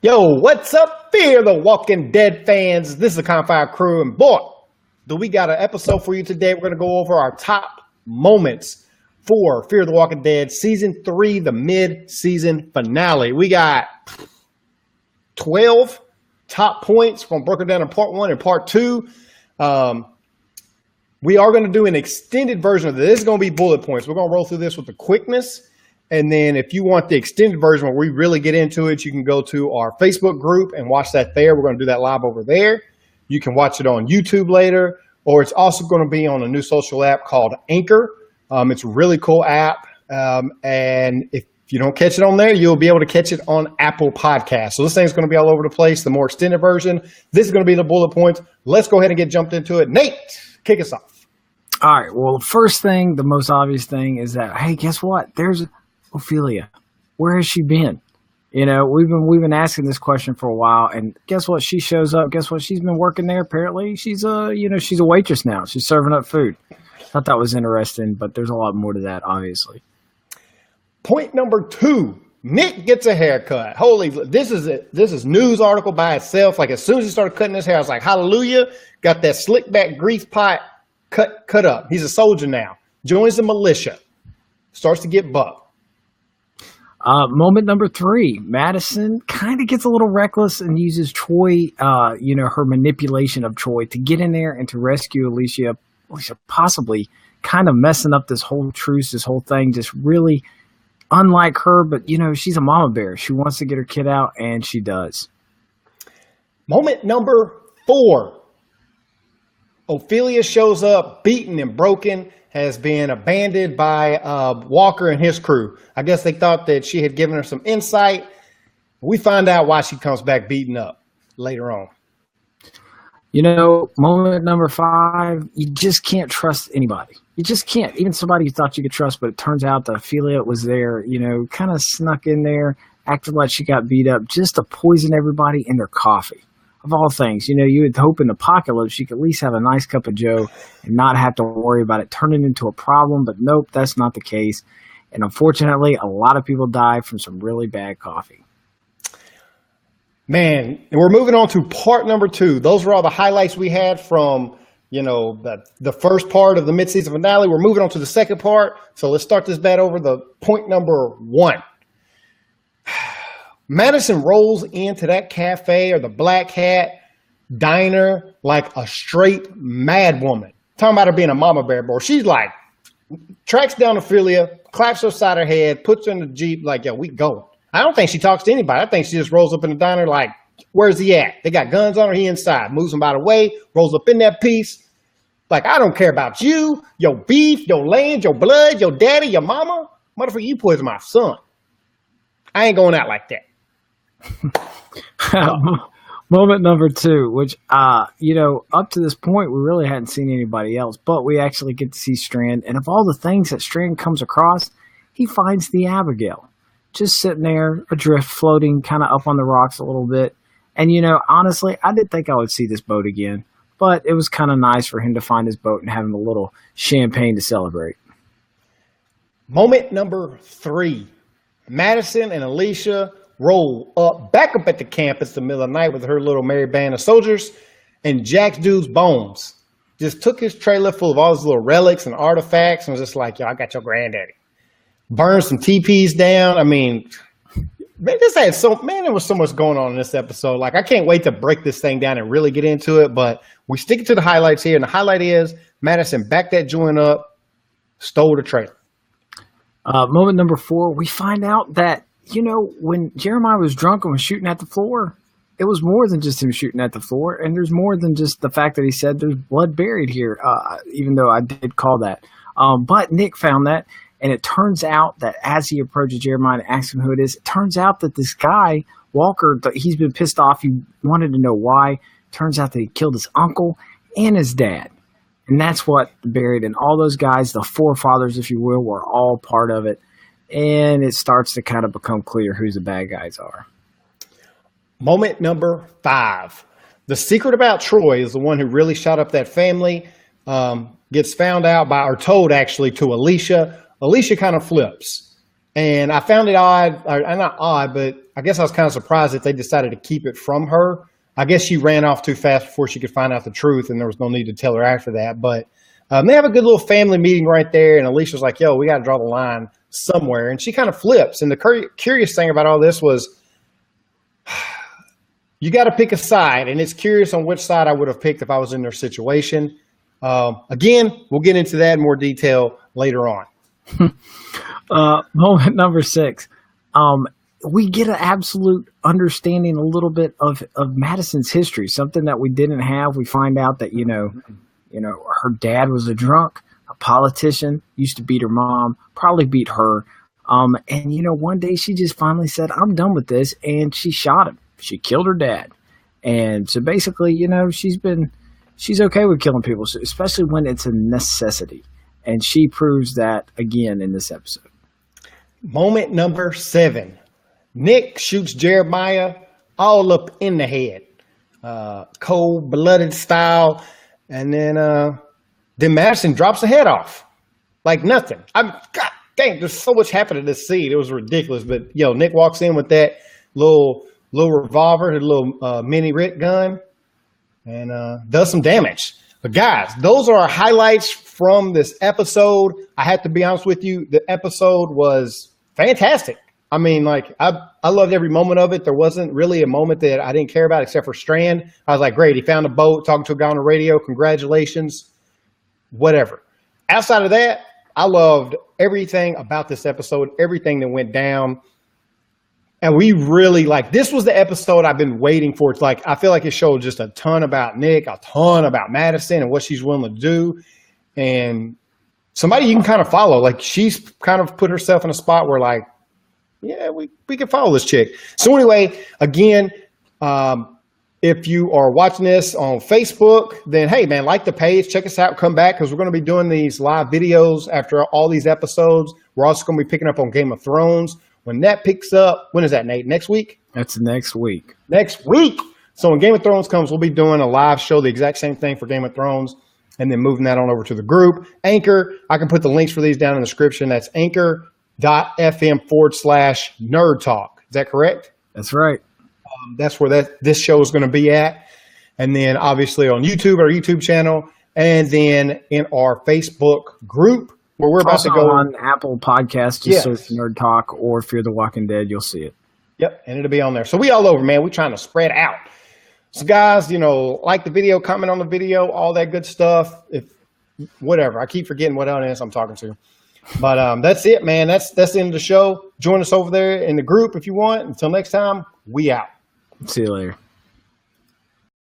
Yo, what's up, Fear the Walking Dead fans? This is the Confire Crew, and boy, do we got an episode for you today. We're going to go over our top moments for Fear the Walking Dead Season 3, the mid-season finale. We got 12 top points. We're going to break it down in Part 1 and Part 2. We are going to do an extended version of this. This is going to be bullet points. We're going to roll through this with the quickness. And then if you want the extended version where we really get into it, you can go to our Facebook group and watch that there. We're going to do that live over there. You can watch it on YouTube later, or it's also going to be on a new social app called Anchor. It's a really cool app. And if you don't catch it on there, you'll be able to catch it on Apple Podcasts. So this thing's going to be all over the place, the more extended version. This is going to be the bullet points. Let's go ahead and get jumped into it. Nate, kick us off. All right. Well, the first thing, the most obvious thing is that, hey, guess what? There's Ophelia. Where has she been? You know, we've been asking this question for a while, and guess what? She shows up. Guess what? She's been working there. Apparently, she's a waitress now. She's serving up food. Thought that was interesting, but there's a lot more to that, obviously. Point number 2. Nick gets a haircut. Holy, this is news article by itself. Like as soon as he started cutting his hair, I was like, hallelujah! Got that slick back grease pot cut up. He's a soldier now. Joins the militia. Starts to get bucked. Moment number 3, Madison kind of gets a little reckless and uses Troy, her manipulation of Troy to get in there and to rescue Alicia, possibly kind of messing up this whole truce, this whole thing, just really unlike her, but, she's a mama bear. She wants to get her kid out, and she does. Moment number 4, Ophelia shows up beaten and broken, has been abandoned by Walker and his crew. I guess they thought that she had given her some insight. We find out why she comes back beaten up later on. Moment number 5, you just can't trust anybody. You just can't. Even somebody you thought you could trust, but it turns out that Ophelia was there, kind of snuck in there, acted like she got beat up just to poison everybody in their coffee. Of all things, you would hope in the apocalypse you could at least have a nice cup of joe and not have to worry about it turning into a problem. But nope, that's not the case. And unfortunately, a lot of people die from some really bad coffee. Man, and we're moving on to part number 2. Those were all the highlights we had from, the first part of the mid-season finale. We're moving on to the second part. So let's start this bat over the point number 1. Madison rolls into that cafe or the Black Hat diner like a straight mad woman. Talking about her being a mama bear boy. She's like, tracks down Ophelia, claps her side of her head, puts her in the Jeep like, yo, we going. I don't think she talks to anybody. I think she just rolls up in the diner like, where's he at? They got guns on her. He inside. Moves him out of the way, rolls up in that piece. Like, I don't care about you, your beef, your land, your blood, your daddy, your mama. Motherfucker, you poison my son. I ain't going out like that. Moment number 2, which, up to this point, we really hadn't seen anybody else, but we actually get to see Strand. And of all the things that Strand comes across, he finds the Abigail just sitting there, adrift, floating kind of up on the rocks a little bit. And, honestly, I didn't think I would see this boat again, but it was kind of nice for him to find his boat and having a little champagne to celebrate. Moment number 3, Madison and Alicia roll back up at the campus in the middle of the night with her little merry band of soldiers, and Jack's dude's bones just took his trailer full of all his little relics and artifacts and was just like, yo, I got your granddaddy. Burned some teepees down. I mean, man, there was so much going on in this episode. Like, I can't wait to break this thing down and really get into it, but we stick it to the highlights here, and the highlight is Madison backed that joint up, stole the trailer. Moment number 4, we find out that when Jeremiah was drunk and was shooting at the floor, it was more than just him shooting at the floor. And there's more than just the fact that he said there's blood buried here, even though I did call that. But Nick found that. And it turns out that as he approaches Jeremiah and asks him who it is, it turns out that this guy, Walker, he's been pissed off. He wanted to know why. Turns out that he killed his uncle and his dad. And that's what buried. And all those guys, the forefathers, if you will, were all part of it. And it starts to kind of become clear who the bad guys are. Moment number 5. The secret about Troy is the one who really shot up that family. Gets found out by, or told actually, to Alicia. Alicia kind of flips. And I found it odd, or not odd, but I guess I was kind of surprised that they decided to keep it from her. I guess she ran off too fast before she could find out the truth, and there was no need to tell her after that. But they have a good little family meeting right there, and Alicia's like, yo, we got to draw the line somewhere. And she kind of flips. And the curious thing about all this was you got to pick a side, and it's curious on which side I would have picked if I was in their situation. Again, we'll get into that in more detail later on. Moment number 6. We get an absolute understanding a little bit of Madison's history, something that we didn't have. We find out that, her dad was a drunk, a politician, used to beat her mom, probably beat her. And one day she just finally said, I'm done with this. And she shot him. She killed her dad. And so basically, she's okay with killing people, especially when it's a necessity. And she proves that again in this episode. Moment number 7. Nick shoots Jeremiah all up in the head. Cold-blooded style. And then Madison drops the head off. Like nothing. God dang, there's so much happened in this scene. It was ridiculous. But, Nick walks in with that little revolver, his little mini Rit gun, and does some damage. But guys, those are our highlights from this episode. I have to be honest with you, the episode was fantastic. I mean, I loved every moment of it. There wasn't really a moment that I didn't care about except for Strand. I was like, great, he found a boat, talking to a guy on the radio, congratulations, whatever. Outside of that, I loved everything about this episode, everything that went down. And we really, this was the episode I've been waiting for. It's I feel like it showed just a ton about Nick, a ton about Madison and what she's willing to do. And somebody you can kind of follow. She's kind of put herself in a spot where, yeah, we can follow this chick. So anyway, again, if you are watching this on Facebook, then, hey, man, like the page. Check us out. Come back because we're going to be doing these live videos after all these episodes. We're also going to be picking up on Game of Thrones. When that picks up, when is that, Nate? Next week? That's next week. Next week. So when Game of Thrones comes, we'll be doing a live show, the exact same thing for Game of Thrones, and then moving that on over to the group. Anchor, I can put the links for these down in the description. That's anchor.fm/nerd talk. Is that correct? That's right. That's where this show is going to be at. And then obviously on YouTube, our YouTube channel, and then in our Facebook group, where we're about also to go on Apple Podcasts, just search Nerd Talk or Fear the Walking Dead, you'll see it. Yep, and it'll be on there. So we all over, man. We're trying to spread out. So guys, like the video, comment on the video, all that good stuff. Whatever. I keep forgetting what audience I'm talking to. But that's it, man. That's the end of the show. Join us over there in the group if you want. Until next time, we out. See you later.